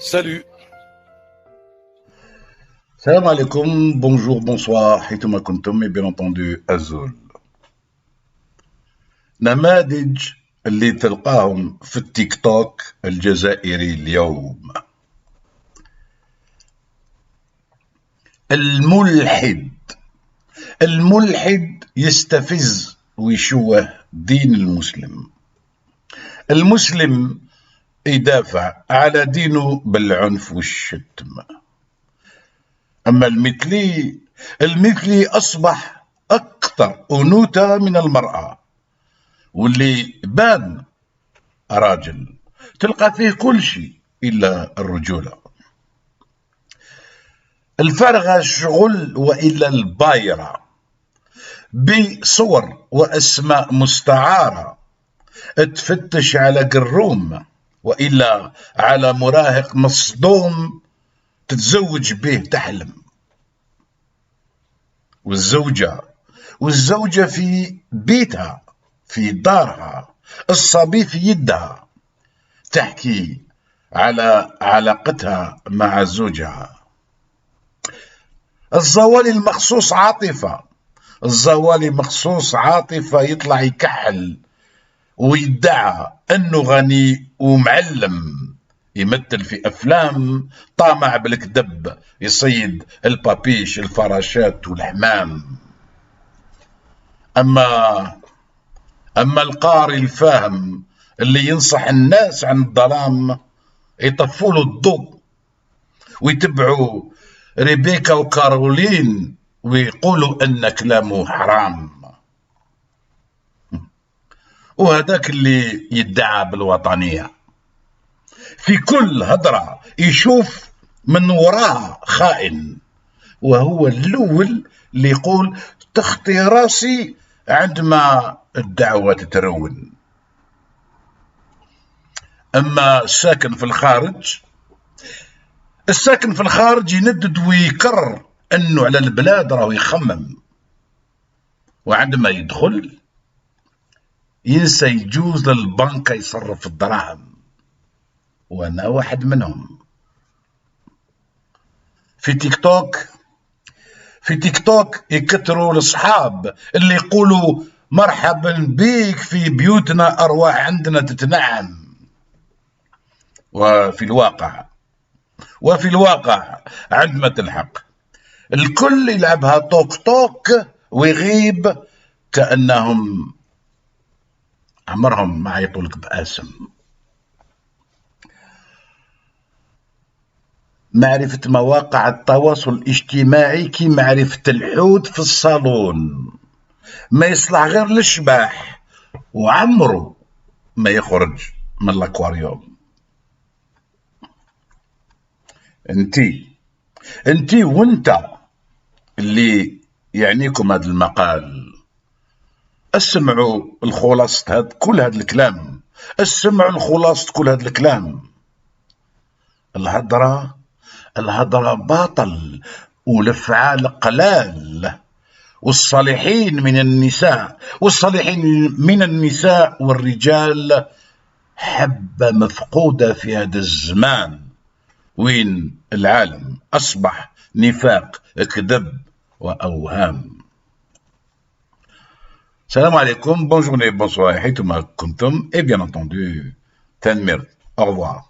Salut. Salam alaikum, bonjour, bonsoir, حيثما كنتم, et bien entendu Azul. نماذج اللي تلقاهم في التيك توك الجزائري اليوم. الملحد الملحد يستفز ويشوه دين المسلم. المسلم يدافع على دينه بالعنف والشتم. أما المثلي أصبح أكثر أنوثة من المرأة، واللي بان راجل تلقى فيه كل شيء إلا الرجولة. الفارغة الشغل وإلا البايرة بصور وأسماء مستعارة، تفتش على قروم وإلا على مراهق مصدوم تتزوج به تحلم. والزوجة في بيتها في دارها، الصبي في يدها، تحكي على علاقتها مع زوجها. الزوالي مخصوص عاطفة يطلع يكحل ويدعى أنه غني ومعلم، يمثل في أفلام، طامع بالكذب، يصيد البابيش الفراشات والحمام. أما القارئ الفاهم اللي ينصح الناس عن الظلام، يطفوا له الضوء ويتبعوا ريبيكا وكارولين ويقولوا أن كلامه حرام. وهذاك اللي يدعى بالوطنية في كل هضرة يشوف من وراها خائن، وهو الأول اللي يقول تخطي راسي عندما الدعوة تترون. أما الساكن في الخارج يندد ويكرر أنه على البلاد راه يخمم، وعندما يدخل ينسى يجوز للبنك يصرف الدراهم، وأنا واحد منهم. في تيك توك يكثروا الأصحاب اللي يقولوا مرحبا بيك في بيوتنا، أرواح عندنا تتنعم. وفي الواقع عندما تلحق الكل يلعبها توك ويغيب كأنهم عمرهم ما يطولك باسم. معرفة مواقع التواصل الاجتماعي كي معرفة الحوت في الصالون، ما يصلح غير للشباح وعمره ما يخرج من الاكواريوم. انتي وانت اللي يعنيكم هذا المقال، اسمعوا الخلاصة كل هذا الكلام. الهضرة باطل والافعال قلال، والصالحين من النساء والرجال حبة مفقودة في هذا الزمان، وين العالم أصبح نفاق، كذب وأوهام. Salam alaikum, bonne journée, bonsoir, حيثما كنتم, et bien entendu, Tanmir, au revoir.